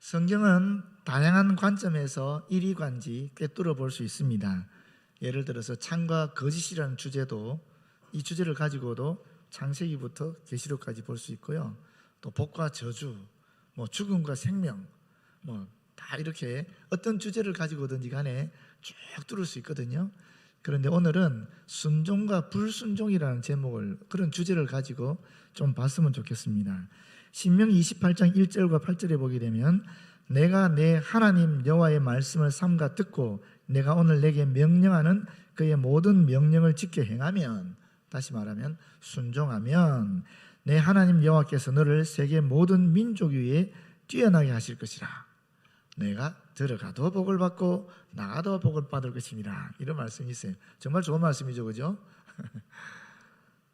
성경은 다양한 관점에서 이리관지 꿰뚫어 볼 수 있습니다. 예를 들어서 창과 거짓이라는 주제도 이 주제를 가지고도 창세기부터 계시록까지 볼 수 있고요. 또 복과 저주, 죽음과 생명, 다 이렇게 어떤 주제를 가지고든지 간에 쭉 뚫을 수 있거든요. 그런데 오늘은 순종과 불순종이라는 제목을, 그런 주제를 가지고 좀 봤으면 좋겠습니다. 신명기 28장 1절과 8절에 보게 되면 내가 내 하나님 여호와의 말씀을 삼가 듣고 내가 오늘 내게 명령하는 그의 모든 명령을 지켜 행하면, 다시 말하면 순종하면 내 하나님 여호와께서 너를 세계 모든 민족 위에 뛰어나게 하실 것이라. 내가 들어가도 복을 받고 나가도 복을 받을 것입니다. 이런 말씀이 있어요. 정말 좋은 말씀이죠, 그죠?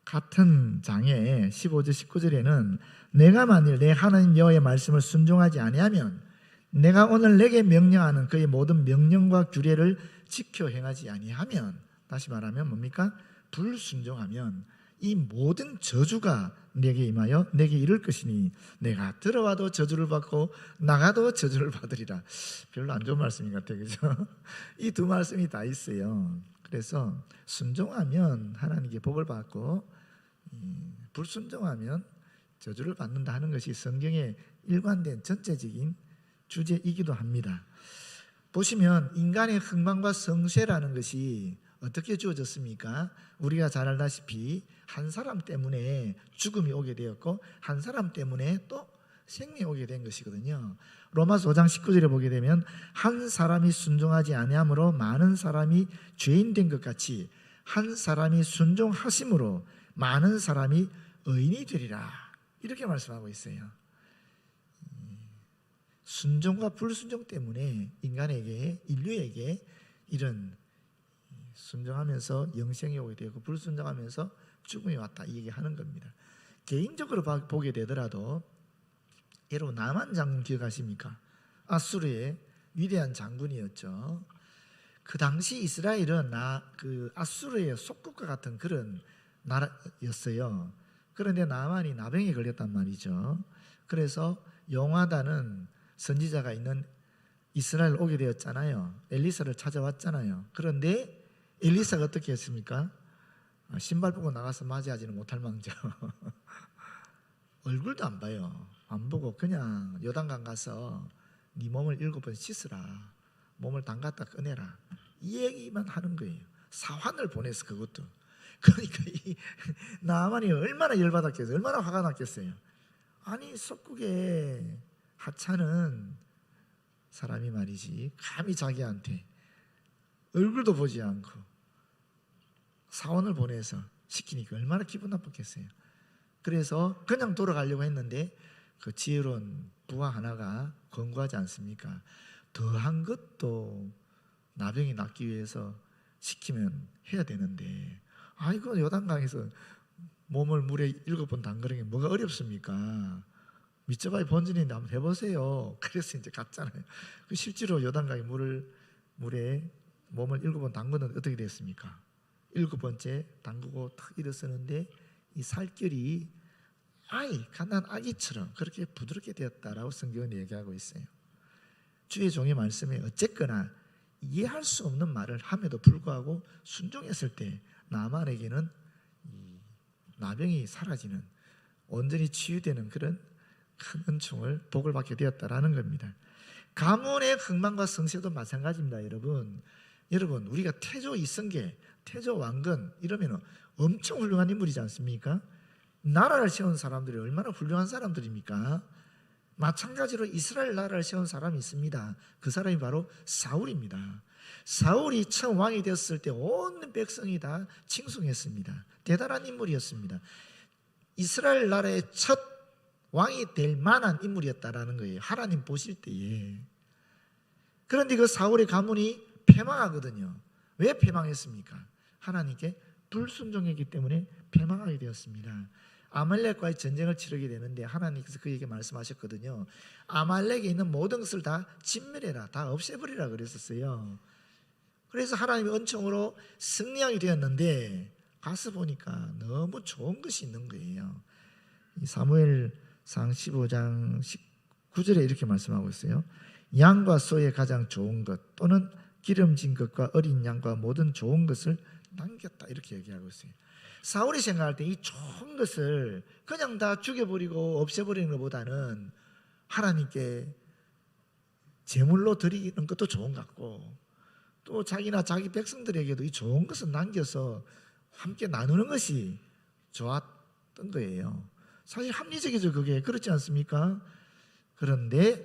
같은 장에 15절 19절에는 내가 만일 내 하나님 여호와의 말씀을 순종하지 아니하면 내가 오늘 내게 명령하는 그의 모든 명령과 규례를 지켜 행하지 아니하면, 다시 말하면 뭡니까? 불순종하면 이 모든 저주가 내게 임하여 내게 이를 것이니 내가 들어와도 저주를 받고 나가도 저주를 받으리라. 별로 안 좋은 말씀인 것 같아요, 그죠? 이 두 말씀이 다 있어요. 그래서 순종하면 하나님께 복을 받고 불순종하면 저주를 받는다 하는 것이 성경의 일관된 전체적인 주제이기도 합니다. 보시면 인간의 흥망과 성쇠라는 것이 어떻게 주어졌습니까? 우리가 잘 알다시피 한 사람 때문에 죽음이 오게 되었고 한 사람 때문에 또 생명이 오게 된 것이거든요. 로마서 5장 19절에 보게 되면 한 사람이 순종하지 아니함으로 많은 사람이 죄인 된 것 같이 한 사람이 순종하심으로 많은 사람이 의인이 되리라. 이렇게 말씀하고 있어요. 순종과 불순종 때문에 인간에게, 인류에게 이런 순종하면서 영생이 오게 되고 불순종하면서 죽음이 왔다, 이 얘기하는 겁니다. 개인적으로 보게 되더라도 여러분 나만 장군 기억하십니까? 아수르의 위대한 장군이었죠. 그 당시 이스라엘은 아수르의 속국과 같은 그런 나라였어요. 그런데 나만이 나병에 걸렸단 말이죠. 그래서 용화다는 선지자가 있는 이스라엘 오게 되었잖아요. 엘리사를 찾아왔잖아요. 그런데 엘리사가 어떻게 했습니까? 신발 벗고 나가서 맞이하지는 못할 망정 얼굴도 안 봐요. 안 보고 그냥 요단강 가서 네 몸을 7번 씻으라, 몸을 담갔다 꺼내라, 이 얘기만 하는 거예요. 사환을 보내서 그것도. 그러니까 이 나만이 얼마나 열받았겠어요. 얼마나 화가 났겠어요. 아니 속국에 하찮은 사람이 말이지 감히 자기한테 얼굴도 보지 않고 사원을 보내서 시키니까 얼마나 기분 나쁘겠어요. 그래서 그냥 돌아가려고 했는데 그 지혜로운 부하 하나가 권고하지 않습니까? 더한 것도 나병이 낫기 위해서 시키면 해야 되는데, 아이고 요단강에서 몸을 물에 7번 담그는 게 뭐가 어렵습니까? 밑져봐야 본전인데 한번 해보세요. 그래서 이제 갔잖아요. 실제로 요단강에 물에 몸을 7번 담그는데 어떻게 됐습니까? 7번째 담그고 탁 일어서는데 이 살결이 가난 아기처럼 그렇게 부드럽게 되었다라고 성경은 얘기하고 있어요. 주의 종의 말씀에 어쨌거나 이해할 수 없는 말을 함에도 불구하고 순종했을 때 나만에게는 이 나병이 사라지는, 온전히 치유되는 그런 큰 은총을, 복을 받게 되었다라는 겁니다. 가문의 흥망과 성쇠도 마찬가지입니다. 여러분 우리가 태조 이성계, 태조 왕건 이러면 엄청 훌륭한 인물이지 않습니까? 나라를 세운 사람들이 얼마나 훌륭한 사람들입니까? 마찬가지로 이스라엘 나라를 세운 사람이 있습니다. 그 사람이 바로 사울입니다. 사울이 처음 왕이 되었을 때 온 백성이 다 칭송했습니다. 대단한 인물이었습니다. 이스라엘 나라의 첫 왕이 될 만한 인물이었다라는 거예요. 하나님 보실 때에. 그런데 그 사울의 가문이 패망하거든요. 왜 패망했습니까? 하나님께 불순종했기 때문에 패망하게 되었습니다. 아말렉과의 전쟁을 치르게 되는데 하나님께서 그에게 말씀하셨거든요. 아말렉에 있는 모든 것을 다 진멸해라, 다 없애버리라 그랬었어요. 그래서 하나님의 은총으로 승리하게 되었는데 가서 보니까 너무 좋은 것이 있는 거예요. 사무엘상 15장 9절에 이렇게 말씀하고 있어요. 양과 소의 가장 좋은 것 또는 기름진 것과 어린 양과 모든 좋은 것을 남겼다, 이렇게 얘기하고 있어요. 사울이 생각할 때 이 좋은 것을 그냥 다 죽여버리고 없애버리는 것보다는 하나님께 제물로 드리는 것도 좋은 것 같고, 또 자기나 자기 백성들에게도 이 좋은 것을 남겨서 함께 나누는 것이 좋았던 거예요. 사실 합리적이죠, 그게. 그렇지 않습니까? 그런데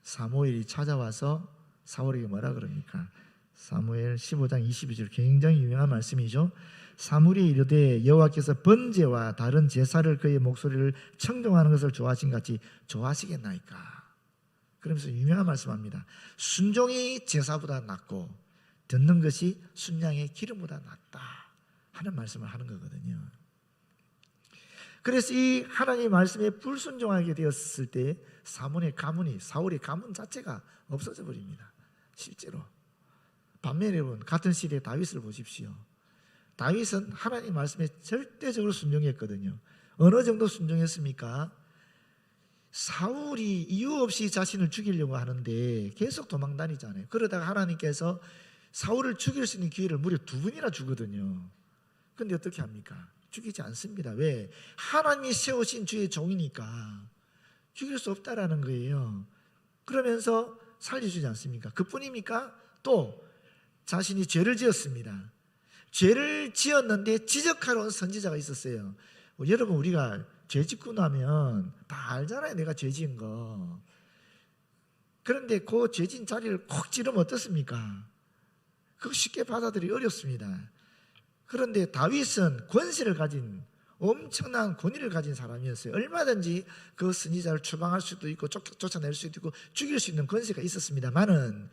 사무엘이 찾아와서 사울에게 뭐라 그럽니까? 사무엘 15장 22절, 굉장히 유명한 말씀이죠. 사무엘이 이르되 여호와께서 번제와 다른 제사를 그의 목소리를 청종하는 것을 좋아하신 같이 좋아하시겠나이까? 그러면서 유명한 말씀합니다. 순종이 제사보다 낫고 듣는 것이 순양의 기름보다 낫다 하는 말씀을 하는 거거든요. 그래서 이 하나님의 말씀에 불순종하게 되었을 때 사울의 가문 자체가 없어져 버립니다. 실제로. 반면에 여러분, 같은 시대에 다윗을 보십시오. 다윗은 하나님 말씀에 절대적으로 순종했거든요. 어느 정도 순종했습니까? 사울이 이유 없이 자신을 죽이려고 하는데 계속 도망다니잖아요. 그러다가 하나님께서 사울을 죽일 수 있는 기회를 무려 2번이나 주거든요. 그런데 어떻게 합니까? 죽이지 않습니다. 왜? 하나님이 세우신 주의 종이니까 죽일 수 없다라는 거예요. 그러면서 살려주지 않습니까? 그뿐입니까? 또 자신이 죄를 지었습니다. 죄를 지었는데 지적하러 온 선지자가 있었어요. 여러분, 우리가 죄 짓고 나면 다 알잖아요, 내가 죄 지은 거. 그런데 그 죄 지은 자리를 콕 찌르면 어떻습니까? 그거 쉽게 받아들이기 어렵습니다. 그런데 다윗은 권세를 가진, 엄청난 권위를 가진 사람이었어요. 얼마든지 그 선지자를 추방할 수도 있고 쫓아낼 수도 있고 죽일 수 있는 권세가 있었습니다만은,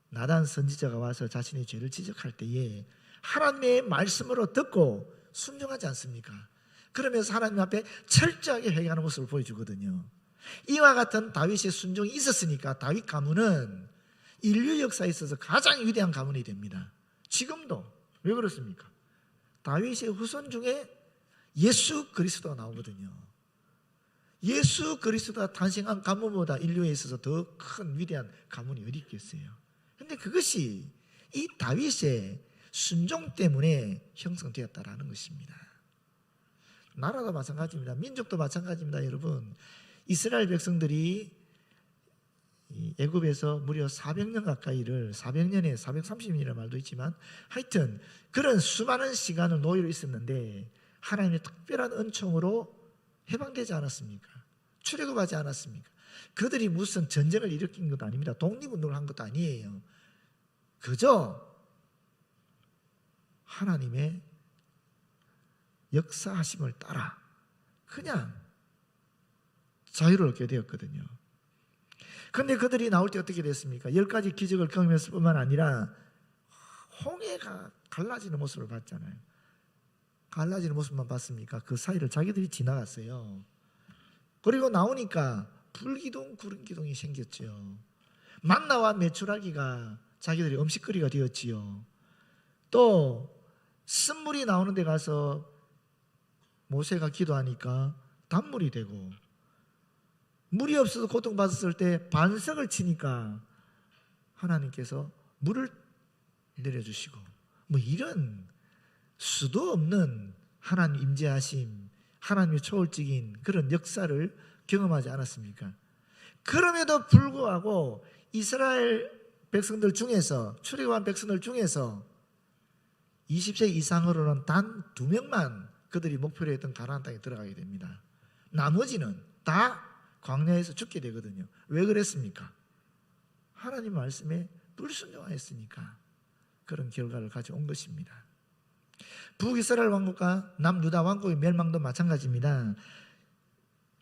나단 선지자가 와서 자신의 죄를 지적할 때에 하나님의 말씀으로 듣고 순종하지 않습니까? 그러면서 하나님 앞에 철저하게 회개하는 모습을 보여주거든요. 이와 같은 다윗의 순종이 있었으니까 다윗 가문은 인류 역사에 있어서 가장 위대한 가문이 됩니다. 지금도. 왜 그렇습니까? 다윗의 후손 중에 예수 그리스도가 나오거든요. 예수 그리스도가 탄생한 가문보다 인류에 있어서 더 큰 위대한 가문이 어디 있겠어요? 그런데 그것이 이 다윗의 순종 때문에 형성되었다라는 것입니다. 나라도 마찬가지입니다. 민족도 마찬가지입니다. 여러분, 이스라엘 백성들이 애굽에서 무려 400년 가까이를, 400년에 430년이라는 말도 있지만 하여튼 그런 수많은 시간을 노예로 있었는데 하나님의 특별한 은총으로 해방되지 않았습니까? 출애굽하지 않았습니까? 그들이 무슨 전쟁을 일으킨 것도 아닙니다. 독립운동을 한 것도 아니에요. 그저 하나님의 역사하심을 따라 그냥 자유를 얻게 되었거든요. 그런데 그들이 나올 때 어떻게 됐습니까? 10가지 기적을 경험했을 뿐만 아니라 홍해가 갈라지는 모습을 봤잖아요. 갈라지는 모습만 봤습니까? 그 사이를 자기들이 지나갔어요. 그리고 나오니까 불기둥, 구름기둥이 생겼죠. 만나와 메추라기가 자기들이 음식거리가 되었지요. 또 쓴물이 나오는 데 가서 모세가 기도하니까 단물이 되고, 물이 없어서 고통받았을 때 반석을 치니까 하나님께서 물을 내려주시고, 뭐 이런 수도 없는 하나님 임재하심, 하나님의 초월적인 그런 역사를 경험하지 않았습니까? 그럼에도 불구하고 이스라엘 백성들 중에서, 출애굽한 백성들 중에서 20세 이상으로는 단 2명만 그들이 목표로 했던 가나안 땅에 들어가게 됩니다. 나머지는 다 광야에서 죽게 되거든요. 왜 그랬습니까? 하나님 말씀에 불순종하였으니까 그런 결과를 가져온 것입니다. 북이스라엘 왕국과 남유다 왕국의 멸망도 마찬가지입니다.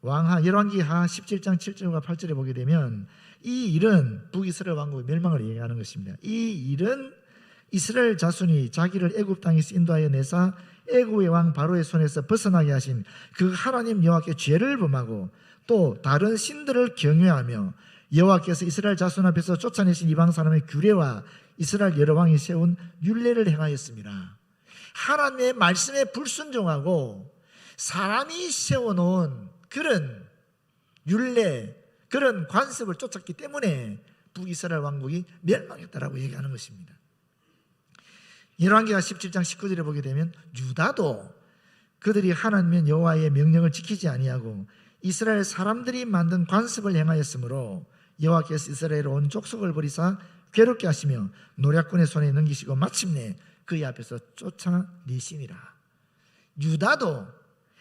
열왕기하 17장 7절과 8절에 보게 되면 이 일은 북이스라엘 왕국의 멸망을 얘기하는 것입니다. 이 일은 이스라엘 자손이 자기를 애굽 땅에서 인도하여 내사 애굽의 왕 바로의 손에서 벗어나게 하신 그 하나님 여호와께 죄를 범하고 또 다른 신들을 경외하며 여호와께서 이스라엘 자손 앞에서 쫓아내신 이방 사람의 규례와 이스라엘 여러 왕이 세운 율례를 행하였습니다. 하나님의 말씀에 불순종하고 사람이 세워놓은 그런 율례, 그런 관습을 쫓았기 때문에 북이스라엘 왕국이 멸망했다라고 얘기하는 것입니다. 열왕기하 17장 19절에 보게 되면 유다도 그들이 하나님 여호와의 명령을 지키지 아니하고 이스라엘 사람들이 만든 관습을 행하였으므로 여호와께서 이스라엘 온 족속을 버리사 괴롭게 하시며 노략군의 손에 넘기시고 마침내 그의 앞에서 쫓아내시니라. 유다도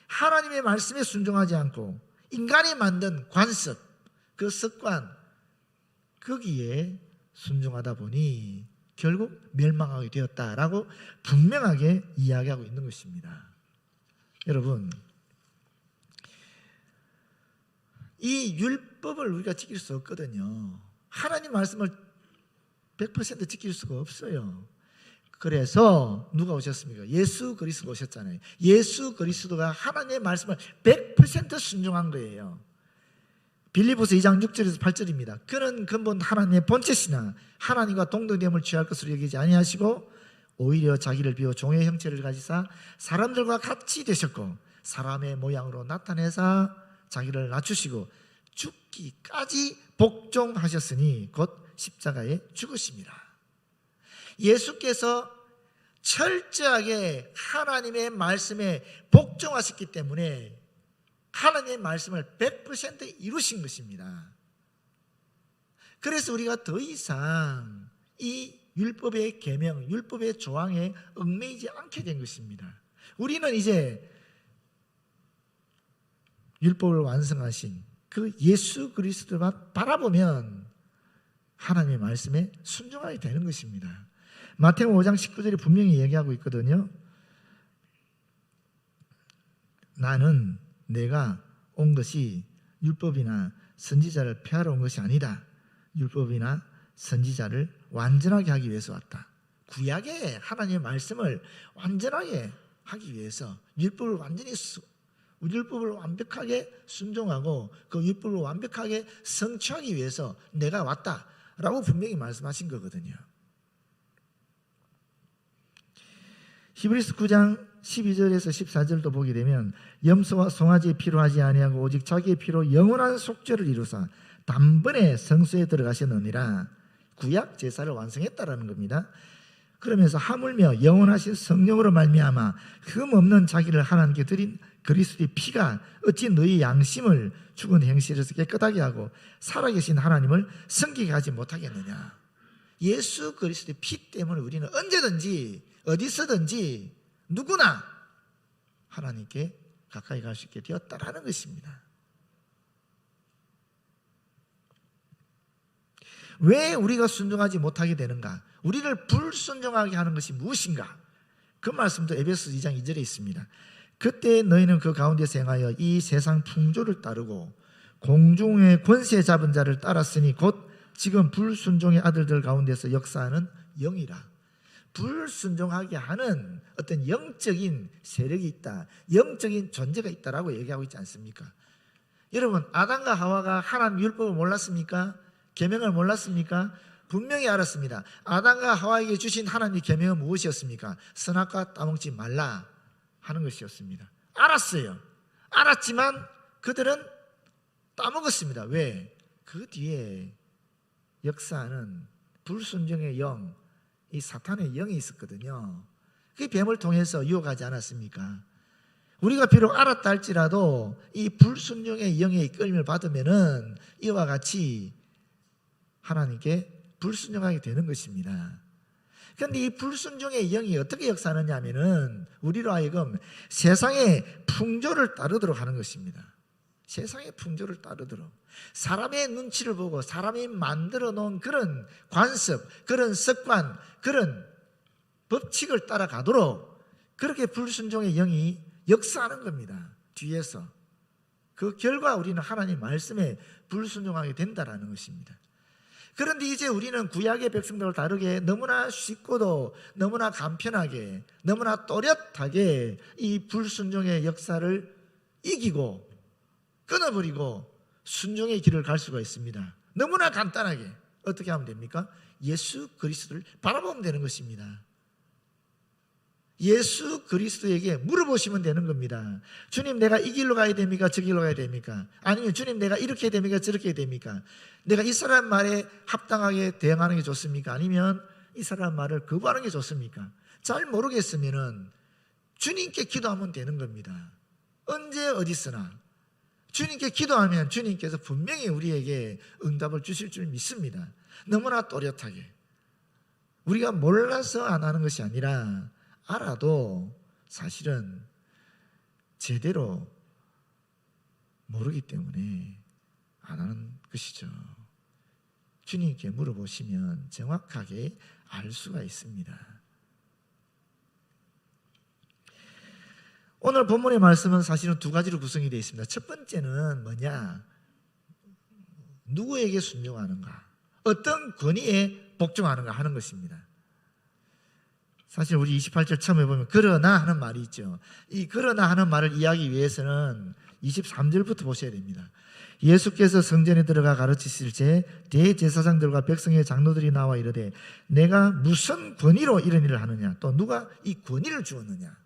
하나님의 말씀에 순종하지 않고 인간이 만든 관습, 그 습관, 거기에 순종하다 보니 결국 멸망하게 되었다라고 분명하게 이야기하고 있는 것입니다. 여러분, 이 율법을 우리가 지킬 수 없거든요. 하나님 말씀을 100% 지킬 수가 없어요. 그래서 누가 오셨습니까? 예수 그리스도가 오셨잖아요. 예수 그리스도가 하나님의 말씀을 100% 순종한 거예요. 빌립보서 2장 6절에서 8절입니다. 그는 근본 하나님의 본체시나 하나님과 동등됨을 취할 것으로 여기지 아니하시고 오히려 자기를 비워 종의 형체를 가지사 사람들과 같이 되셨고 사람의 모양으로 나타내사 자기를 낮추시고 죽기까지 복종하셨으니 곧 십자가에 죽으십니다. 예수께서 철저하게 하나님의 말씀에 복종하셨기 때문에 하나님의 말씀을 100% 이루신 것입니다. 그래서 우리가 더 이상 이 율법의 계명, 율법의 조항에 얽매이지 않게 된 것입니다. 우리는 이제 율법을 완성하신 그 예수 그리스도만 바라보면 하나님의 말씀에 순종하게 되는 것입니다. 마태복음 5장 19절에 분명히 얘기하고 있거든요. 나는 내가 온 것이 율법이나 선지자를 폐하러 온 것이 아니다. 율법이나 선지자를 완전하게 하기 위해서 왔다. 구약의 하나님의 말씀을 완전하게 하기 위해서 율법을 완벽하게 순종하고 그 율법을 완벽하게 성취하기 위해서 내가 왔다라고 분명히 말씀하신 거거든요. 히브리서 9장 12절에서 14절도 보게 되면 염소와 송아지의 피로 하지 아니하고 오직 자기의 피로 영원한 속죄를 이루사 단번에 성소에 들어가셨느니라. 구약 제사를 완성했다라는 겁니다. 그러면서 하물며 영원하신 성령으로 말미암아 흠없는 자기를 하나님께 드린 그리스도의 피가 어찌 너희 양심을 죽은 행실에서 깨끗하게 하고 살아계신 하나님을 섬기게 하지 못하겠느냐. 예수 그리스도의 피 때문에 우리는 언제든지 어디서든지 누구나 하나님께 가까이 갈 수 있게 되었다라는 것입니다. 왜 우리가 순종하지 못하게 되는가? 우리를 불순종하게 하는 것이 무엇인가? 그 말씀도 에베소 2장 2절에 있습니다. 그때 너희는 그 가운데서 행하여 이 세상 풍조를 따르고 공중의 권세 잡은 자를 따랐으니 곧 지금 불순종의 아들들 가운데서 역사하는 영이라. 불순종하게 하는 어떤 영적인 세력이 있다, 영적인 존재가 있다라고 얘기하고 있지 않습니까? 여러분, 아담과 하와가 하나님 율법을 몰랐습니까? 계명을 몰랐습니까? 분명히 알았습니다. 아담과 하와에게 주신 하나님의 계명은 무엇이었습니까? 선악과 따먹지 말라 하는 것이었습니다. 알았어요. 알았지만 그들은 따먹었습니다. 왜? 그 뒤에 역사하는 불순종의 영, 이 사탄의 영이 있었거든요. 그 뱀을 통해서 유혹하지 않았습니까? 우리가 비록 알았다 할지라도 이 불순종의 영의 이끌림을 받으면은 이와 같이 하나님께 불순종하게 되는 것입니다. 그런데 이 불순종의 영이 어떻게 역사하느냐 하면은 우리로 하여금 세상의 풍조를 따르도록 하는 것입니다. 세상의 풍조를 따르도록 사람의 눈치를 보고 사람이 만들어 놓은 그런 관습, 그런 습관, 그런 법칙을 따라가도록 그렇게 불순종의 영이 역사하는 겁니다. 뒤에서 그 결과 우리는 하나님 말씀에 불순종하게 된다라는 것입니다. 그런데 이제 우리는 구약의 백성들을 다르게 너무나 쉽고도 너무나 간편하게 너무나 또렷하게 이 불순종의 역사를 이기고 끊어버리고 순종의 길을 갈 수가 있습니다. 너무나 간단하게 어떻게 하면 됩니까? 예수 그리스도를 바라보면 되는 것입니다. 예수 그리스도에게 물어보시면 되는 겁니다. 주님, 내가 이 길로 가야 됩니까? 저 길로 가야 됩니까? 아니면 주님, 내가 이렇게 해야 됩니까? 저렇게 해야 됩니까? 내가 이 사람 말에 합당하게 대응하는 게 좋습니까? 아니면 이 사람 말을 거부하는 게 좋습니까? 잘 모르겠으면은 주님께 기도하면 되는 겁니다. 언제 어디서나 주님께 기도하면 주님께서 분명히 우리에게 응답을 주실 줄 믿습니다. 너무나 또렷하게. 우리가 몰라서 안 하는 것이 아니라 알아도 사실은 제대로 모르기 때문에 안 하는 것이죠. 주님께 물어보시면 정확하게 알 수가 있습니다. 오늘 본문의 말씀은 사실은 두 가지로 구성이 되어 있습니다. 첫 번째는 뭐냐? 누구에게 순종하는가? 어떤 권위에 복종하는가 하는 것입니다. 사실 우리 28절 처음에 보면 그러나 하는 말이 있죠. 이 그러나 하는 말을 이해하기 위해서는 23절부터 보셔야 됩니다. 예수께서 성전에 들어가 가르치실 때 대제사장들과 백성의 장로들이 나와 이르되 내가 무슨 권위로 이런 일을 하느냐? 또 누가 이 권위를 주었느냐?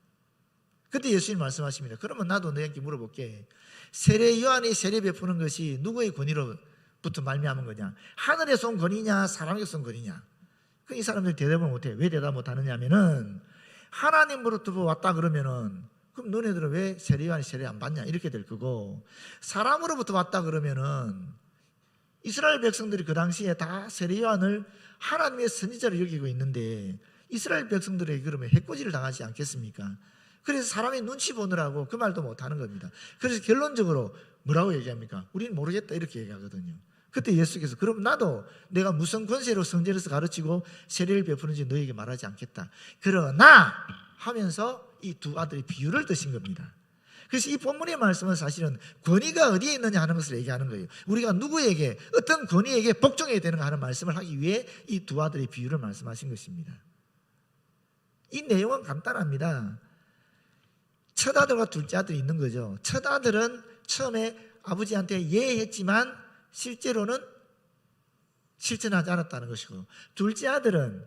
그때 예수님 말씀하십니다. 그러면 나도 너에게 물어볼게. 세례 요한이 세례 베푸는 것이 누구의 권위로부터 말미암은 거냐? 하늘에서 온 권위냐? 사람에서 온 권위냐? 이 사람들이 대답을 못해. 왜 대답 못하느냐 하면은 하나님으로부터 왔다 그러면은 그럼 너네들은 왜 세례 요한이 세례 안 받냐? 이렇게 될 거고, 사람으로부터 왔다 그러면은 이스라엘 백성들이 그 당시에 다 세례 요한을 하나님의 선지자로 여기고 있는데 이스라엘 백성들에게 그러면 해코지를 당하지 않겠습니까? 그래서 사람의 눈치 보느라고 그 말도 못하는 겁니다. 그래서 결론적으로 뭐라고 얘기합니까? 우리는 모르겠다 이렇게 얘기하거든요. 그때 예수께서 그럼 나도 내가 무슨 권세로 성전에서 가르치고 세례를 베푸는지 너에게 말하지 않겠다. 그러나 하면서 이 두 아들의 비유를 드신 겁니다. 그래서 이 본문의 말씀은 사실은 권위가 어디에 있느냐 하는 것을 얘기하는 거예요. 우리가 누구에게 어떤 권위에게 복종해야 되는가 하는 말씀을 하기 위해 이 두 아들의 비유를 말씀하신 것입니다. 이 내용은 간단합니다. 첫 아들과 둘째 아들이 있는 거죠. 첫 아들은 처음에 아버지한테 예했지만 실제로는 실천하지 않았다는 것이고, 둘째 아들은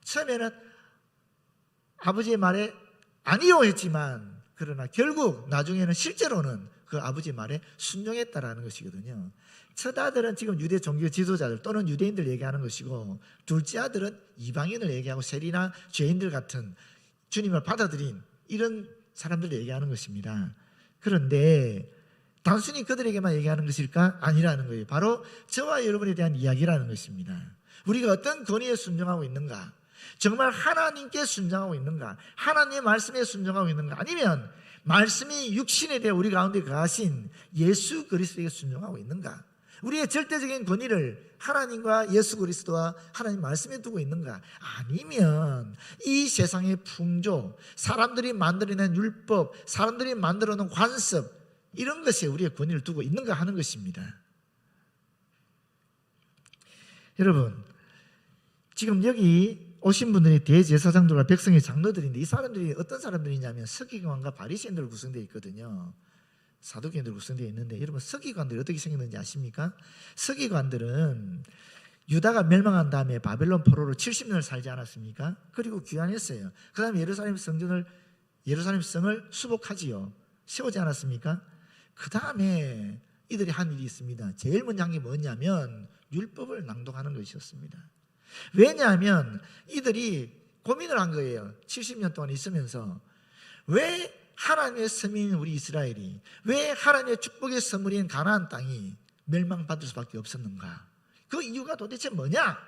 처음에는 아버지의 말에 아니요 했지만 그러나 결국 나중에는 실제로는 그 아버지 말에 순종했다라는 것이거든요. 첫 아들은 지금 유대 종교 지도자들 또는 유대인들 얘기하는 것이고, 둘째 아들은 이방인을 얘기하고 세리나 죄인들 같은 주님을 받아들인 이런 사람들 얘기하는 것입니다. 그런데 단순히 그들에게만 얘기하는 것일까? 아니라는 거예요. 바로 저와 여러분에 대한 이야기라는 것입니다. 우리가 어떤 권위에 순종하고 있는가? 정말 하나님께 순종하고 있는가? 하나님의 말씀에 순종하고 있는가? 아니면 말씀이 육신에 대해 우리 가운데 거하신 예수 그리스도에게 순종하고 있는가? 우리의 절대적인 권위를 하나님과 예수 그리스도와 하나님 말씀에 두고 있는가? 아니면 이 세상의 풍조, 사람들이 만들어낸 율법, 사람들이 만들어놓은 관습, 이런 것에 우리의 권위를 두고 있는가 하는 것입니다. 여러분, 지금 여기 오신 분들이 대제사장들과 백성의 장로들인데 이 사람들이 어떤 사람들이냐면 서기관과 바리새인들로 구성되어 있거든요. 사두개인들로 구성되어 있는데 여러분, 서기관들이 어떻게 생겼는지 아십니까? 서기관들은 유다가 멸망한 다음에 바벨론 포로로 70년을 살지 않았습니까? 그리고 귀환했어요. 그 다음에 예루살렘 성을 수복하지요. 세우지 않았습니까? 그 다음에 이들이 한 일이 있습니다. 제일 먼저 한 게 뭐냐면 율법을 낭독하는 것이었습니다. 왜냐하면 이들이 고민을 한 거예요. 70년 동안 있으면서 왜 하나님의 서민인 우리 이스라엘이, 왜 하나님의 축복의 선물인 가나안 땅이 멸망받을 수밖에 없었는가? 그 이유가 도대체 뭐냐?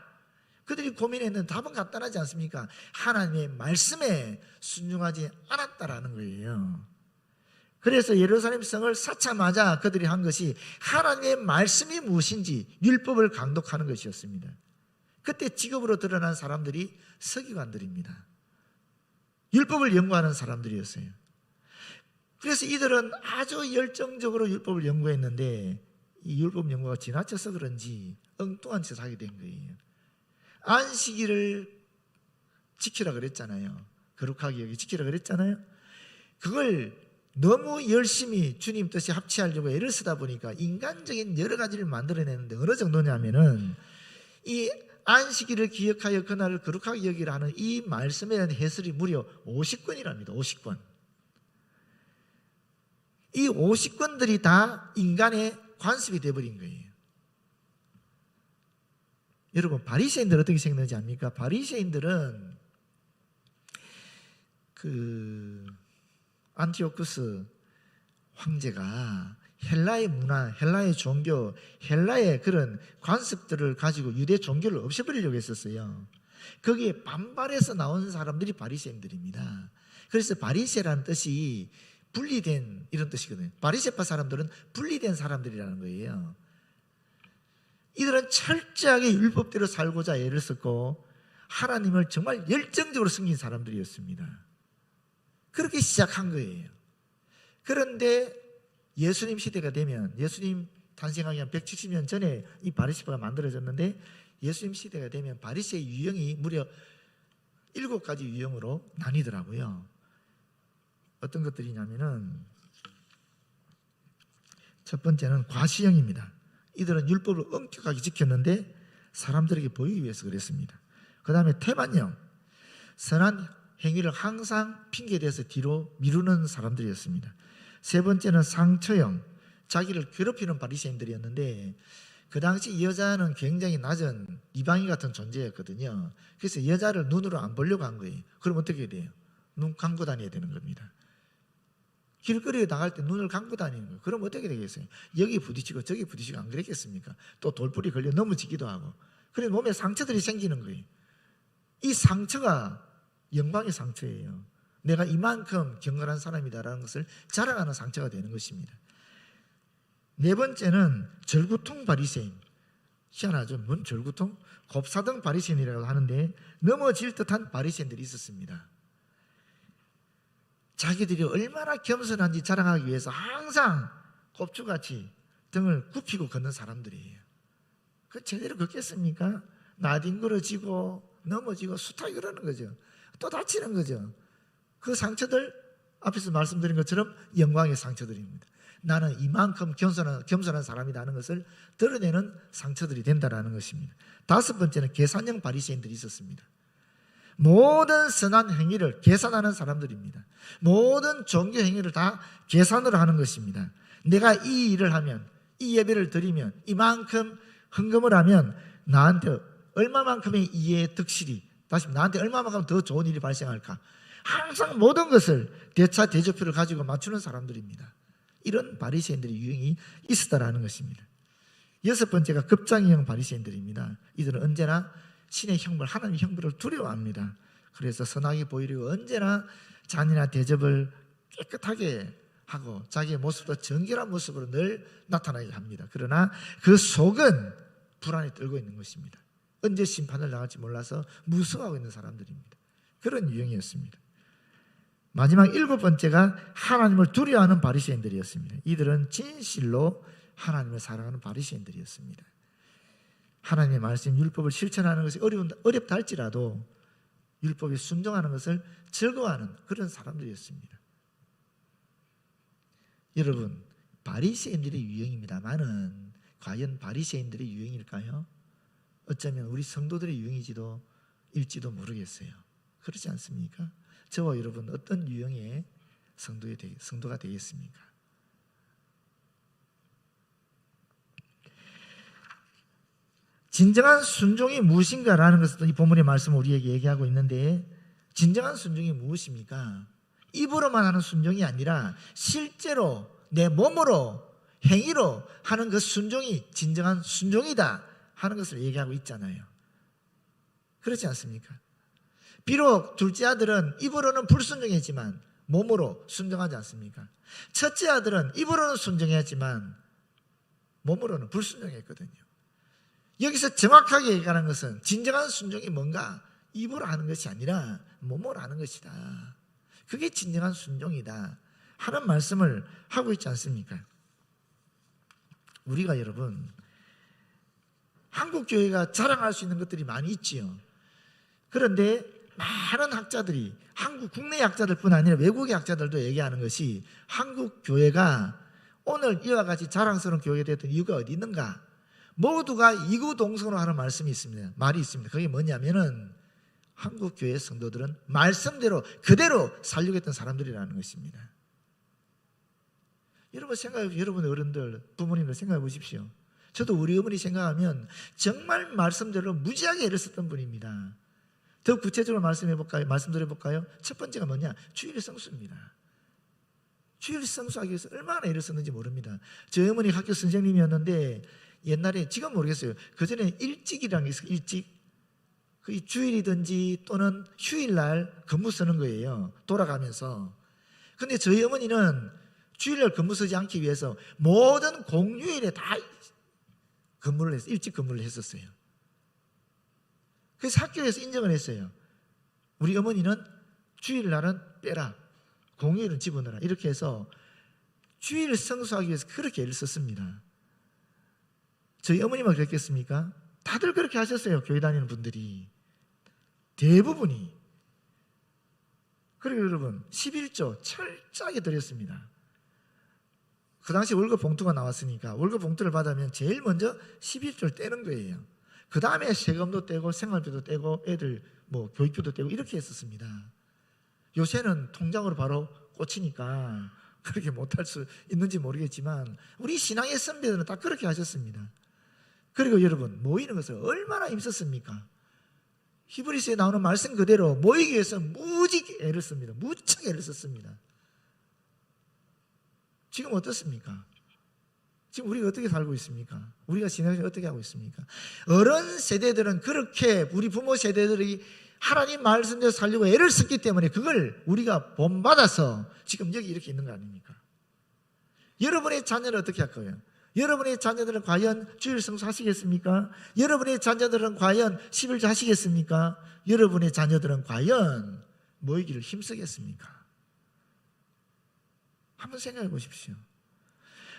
그들이 고민했는데 답은 간단하지 않습니까? 하나님의 말씀에 순종하지 않았다라는 거예요. 그래서 예루살렘 성을 쌓자마자 그들이 한 것이 하나님의 말씀이 무엇인지 율법을 강독하는 것이었습니다. 그때 직업으로 드러난 사람들이 서기관들입니다. 율법을 연구하는 사람들이었어요. 그래서 이들은 아주 열정적으로 율법을 연구했는데 이 율법 연구가 지나쳐서 그런지 엉뚱한 짓을 하게 된 거예요. 안식일을 지키라 그랬잖아요. 거룩하게 여기 지키라 그랬잖아요. 그걸 너무 열심히 주님 뜻에 합치하려고 애를 쓰다 보니까 인간적인 여러 가지를 만들어내는데 어느 정도냐면은 이 안식일을 기억하여 그날을 거룩하게 여기라 하는 이 말씀에 대한 해설이 무려 50권이랍니다. 50권. 이 50권들이 다 인간의 관습이 되어버린 거예요. 여러분, 바리새인들 어떻게 생겼는지 압니까? 바리새인들은 안티오쿠스 황제가 헬라의 문화, 헬라의 종교, 헬라의 그런 관습들을 가지고 유대 종교를 없애버리려고 했었어요. 거기에 반발해서 나온 사람들이 바리새인들입니다. 그래서 바리새라는 뜻이 분리된 이런 뜻이거든요. 바리새파 사람들은 분리된 사람들이라는 거예요. 이들은 철저하게 율법대로 살고자 애를 썼고 하나님을 정말 열정적으로 섬긴 사람들이었습니다. 그렇게 시작한 거예요. 그런데 예수님 시대가 되면, 예수님 탄생하기 한 170년 전에 이 바리새파가 만들어졌는데, 예수님 시대가 되면 바리새의 유형이 무려 7가지 유형으로 나뉘더라고요. 어떤 것들이냐면은, 첫 번째는 과시형입니다. 이들은 율법을 엄격하게 지켰는데 사람들에게 보이기 위해서 그랬습니다. 그 다음에 태만형, 선한 행위를 항상 핑계대서 뒤로 미루는 사람들이었습니다. 세 번째는 상처형, 자기를 괴롭히는 바리새인들이었는데, 그 당시 여자는 굉장히 낮은 이방인 같은 존재였거든요. 그래서 여자를 눈으로 안 보려고 한 거예요. 그럼 어떻게 돼요? 눈 감고 다녀야 되는 겁니다. 길거리에 나갈 때 눈을 감고 다니는 거예요. 그럼 어떻게 되겠어요? 여기 부딪히고 저기 부딪히고 안 그랬겠습니까? 또 돌뿌리 걸려 넘어지기도 하고. 그래서 몸에 상처들이 생기는 거예요. 이 상처가 영광의 상처예요. 내가 이만큼 경건한 사람이다라는 것을 자랑하는 상처가 되는 것입니다. 네 번째는 절구통 바리새인. 희한하죠? 뭔 절구통? 곱사등 바리새인이라고 하는데 넘어질 듯한 바리새인들이 있었습니다. 자기들이 얼마나 겸손한지 자랑하기 위해서 항상 곱추같이 등을 굽히고 걷는 사람들이에요. 그 제대로 걷겠습니까? 나뒹굴어지고 넘어지고 숱하게 그러는 거죠. 또 다치는 거죠. 그 상처들, 앞에서 말씀드린 것처럼 영광의 상처들입니다. 나는 이만큼 겸손한 사람이라는 것을 드러내는 상처들이 된다는 것입니다. 다섯 번째는 계산형 바리새인들이 있었습니다. 모든 선한 행위를 계산하는 사람들입니다. 모든 종교 행위를 다 계산으로 하는 것입니다. 내가 이 일을 하면, 이 예배를 드리면, 이만큼 헌금을 하면 나한테 얼마만큼의 이해의 득실이, 다시 나한테 얼마만큼 더 좋은 일이 발생할까, 항상 모든 것을 대차 대조표를 가지고 맞추는 사람들입니다. 이런 바리새인들의 유형이 있었다라는 것입니다. 여섯 번째가 급장형 바리새인들입니다. 이들은 언제나 신의 형벌, 하나님의 형벌을 두려워합니다. 그래서 선하게 보이려고 언제나 잔이나 대접을 깨끗하게 하고 자기의 모습도 정결한 모습으로 늘 나타나게 합니다. 그러나 그 속은 불안에 떨고 있는 것입니다. 언제 심판을 당할지 몰라서 무서워하고 있는 사람들입니다. 그런 유형이었습니다. 마지막 일곱 번째가 하나님을 두려워하는 바리새인들이었습니다. 이들은 진실로 하나님을 사랑하는 바리새인들이었습니다. 하나님의 말씀, 율법을 실천하는 것이 어렵다 할지라도 율법에 순종하는 것을 즐거워하는 그런 사람들이었습니다. 여러분, 바리새인들의 유형입니다만은 과연 바리새인들의 유형일까요? 어쩌면 우리 성도들의 유형일지도 모르겠어요. 그렇지 않습니까? 저와 여러분 어떤 유형의 성도가 되겠습니까? 진정한 순종이 무엇인가라는 것을 이 본문의 말씀을 우리에게 얘기하고 있는데, 진정한 순종이 무엇입니까? 입으로만 하는 순종이 아니라 실제로 내 몸으로 행위로 하는 그 순종이 진정한 순종이다 하는 것을 얘기하고 있잖아요. 그렇지 않습니까? 비록 둘째 아들은 입으로는 불순종했지만 몸으로 순종하지 않습니까? 첫째 아들은 입으로는 순종했지만 몸으로는 불순종했거든요. 여기서 정확하게 얘기하는 것은 진정한 순종이 뭔가 입으로 하는 것이 아니라 몸으로 하는 것이다. 그게 진정한 순종이다 하는 말씀을 하고 있지 않습니까? 우리가 여러분, 한국 교회가 자랑할 수 있는 것들이 많이 있지요. 그런데 많은 학자들이, 한국 국내 학자들뿐 아니라 외국의 학자들도 얘기하는 것이 한국 교회가 오늘 이와 같이 자랑스러운 교회가 됐던 이유가 어디 있는가? 모두가 이구동성으로 하는 말씀이 있습니다. 말이 있습니다. 그게 뭐냐면은 한국 교회 성도들은 말씀대로 그대로 살려고 했던 사람들이라는 것입니다. 여러분의 어른들, 부모님들 생각해 보십시오. 저도 우리 어머니 생각하면 정말 말씀대로 무지하게 애를 썼던 분입니다. 더 구체적으로 말씀드려볼까요? 첫 번째가 뭐냐? 주일 성수입니다. 주일 성수하기 위해서 얼마나 애를 썼는지 모릅니다. 저희 어머니 학교 선생님이었는데 옛날에, 지금 모르겠어요. 그전에 일찍이라는 게 있어요. 일찍. 그 주일이든지 또는 휴일날 근무 쓰는 거예요. 돌아가면서. 근데 저희 어머니는 주일날 근무 쓰지 않기 위해서 모든 공휴일에 다 일찍 근무를 했었어요. 그래서 학교에서 인정을 했어요. 우리 어머니는 주일날은 빼라, 공휴일은 집어넣어라. 이렇게 해서 주일 성수하기 위해서 그렇게 애를 썼습니다. 저희 어머니만 그랬겠습니까? 다들 그렇게 하셨어요. 교회 다니는 분들이 대부분이. 그리고 여러분 11조 철저하게 드렸습니다. 그 당시 월급 봉투가 나왔으니까 월급 봉투를 받으면 제일 먼저 11조를 떼는 거예요. 그 다음에 세금도 떼고 생활비도 떼고 애들 교육비도 떼고 이렇게 했었습니다. 요새는 통장으로 바로 꽂히니까 그렇게 못할 수 있는지 모르겠지만 우리 신앙의 선배들은 다 그렇게 하셨습니다. 그리고 여러분 모이는 것을 얼마나 힘썼습니까? 히브리서에 나오는 말씀 그대로 모이기 위해서 무지하게 애를 씁니다. 무척 애를 썼습니다. 지금 어떻습니까? 지금 우리가 어떻게 살고 있습니까? 우리가 신앙을 어떻게 하고 있습니까? 어른 세대들은 그렇게 우리 부모 세대들이 하나님 말씀대로 살려고 애를 썼기 때문에 그걸 우리가 본받아서 지금 여기 이렇게 있는 거 아닙니까? 여러분의 자녀는 어떻게 할 거예요? 여러분의 자녀들은 과연 주일 성수 하시겠습니까? 여러분의 자녀들은 과연 11조 하시겠습니까? 여러분의 자녀들은 과연 모이기를 힘쓰겠습니까? 한번 생각해 보십시오.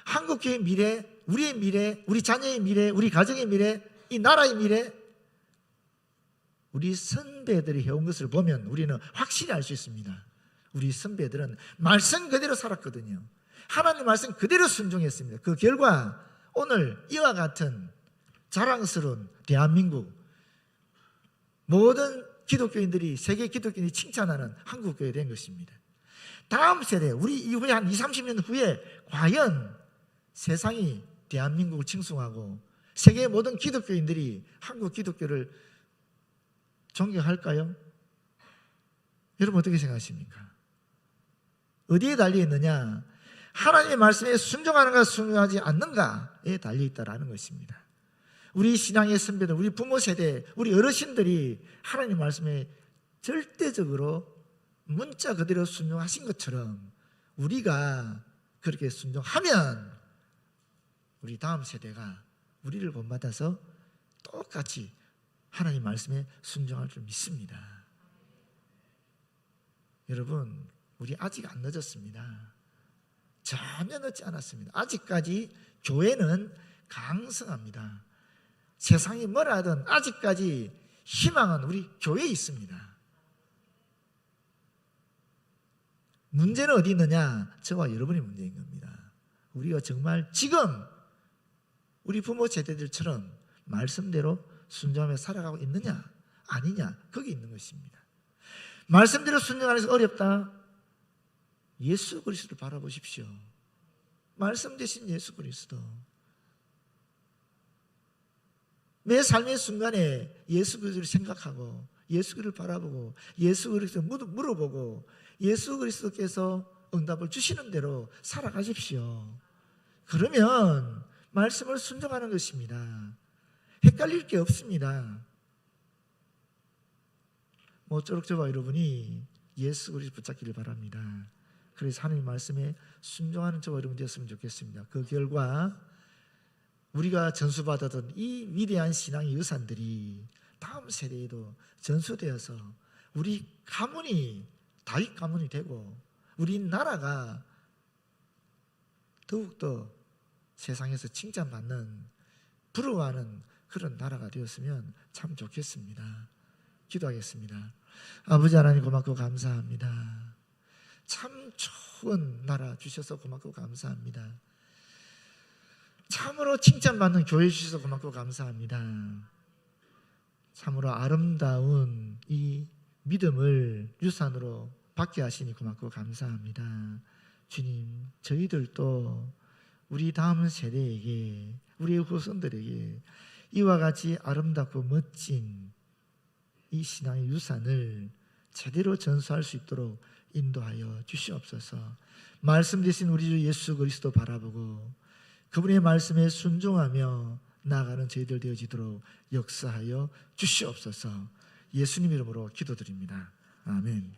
한국교회의 미래, 우리의 미래, 우리 자녀의 미래, 우리 가정의 미래, 이 나라의 미래, 우리 선배들이 해온 것을 보면 우리는 확실히 알 수 있습니다. 우리 선배들은 말씀 그대로 살았거든요. 하나님 말씀 그대로 순종했습니다. 그 결과 오늘 이와 같은 자랑스러운 대한민국, 모든 기독교인들이, 세계 기독교인들이 칭찬하는 한국교회 된 것입니다. 다음 세대, 우리 이후에 한 20, 30년 후에 과연 세상이 대한민국을 칭송하고 세계의 모든 기독교인들이 한국 기독교를 존경할까요? 여러분 어떻게 생각하십니까? 어디에 달려있느냐? 하나님의 말씀에 순종하는가 순종하지 않는가에 달려있다라는 것입니다. 우리 신앙의 선배들, 우리 부모 세대, 우리 어르신들이 하나님 말씀에 절대적으로 문자 그대로 순종하신 것처럼 우리가 그렇게 순종하면 우리 다음 세대가 우리를 본받아서 똑같이 하나님 말씀에 순종할 줄 믿습니다. 여러분, 우리 아직 안 늦었습니다. 전혀 늦지 않았습니다. 아직까지 교회는 강성합니다. 세상이 뭐라 하든 아직까지 희망은 우리 교회에 있습니다. 문제는 어디 있느냐? 저와 여러분의 문제인 겁니다. 우리가 정말 지금 우리 부모 세대들처럼 말씀대로 순종하며 살아가고 있느냐 아니냐, 거기 있는 것입니다. 말씀대로 순종하는 것이 어렵다? 예수 그리스도를 바라보십시오. 말씀 대신 예수 그리스도. 매 삶의 순간에 예수 그리스도를 생각하고 예수 그리스도를 바라보고 예수 그리스도를 물어보고 예수 그리스도께서 응답을 주시는 대로 살아가십시오. 그러면 말씀을 순종하는 것입니다. 헷갈릴 게 없습니다. 모쪼록 저와 여러분이 예수 그리스도 붙잡기를 바랍니다. 그래서 하나님 말씀에 순종하는 저와 여러분 되었으면 좋겠습니다. 그 결과 우리가 전수받았던 이 위대한 신앙의 유산들이 다음 세대에도 전수되어서 우리 가문이 다윗 가문이 되고 우리 나라가 더욱더 세상에서 칭찬받는, 부러워하는 그런 나라가 되었으면 참 좋겠습니다. 기도하겠습니다. 아버지 하나님 고맙고 감사합니다. 참 좋은 나라 주셔서 고맙고 감사합니다. 참으로 칭찬받는 교회 주셔서 고맙고 감사합니다. 참으로 아름다운 이 믿음을 유산으로 받게 하시니 고맙고 감사합니다. 주님, 저희들도 우리 다음 세대에게, 우리의 후손들에게 이와 같이 아름답고 멋진 이 신앙의 유산을 제대로 전수할 수 있도록 인도하여 주시옵소서. 말씀 되신 우리 주 예수 그리스도 바라보고 그분의 말씀에 순종하며 나아가는 저희들 되어지도록 역사하여 주시옵소서. 예수님 이름으로 기도드립니다. 아멘.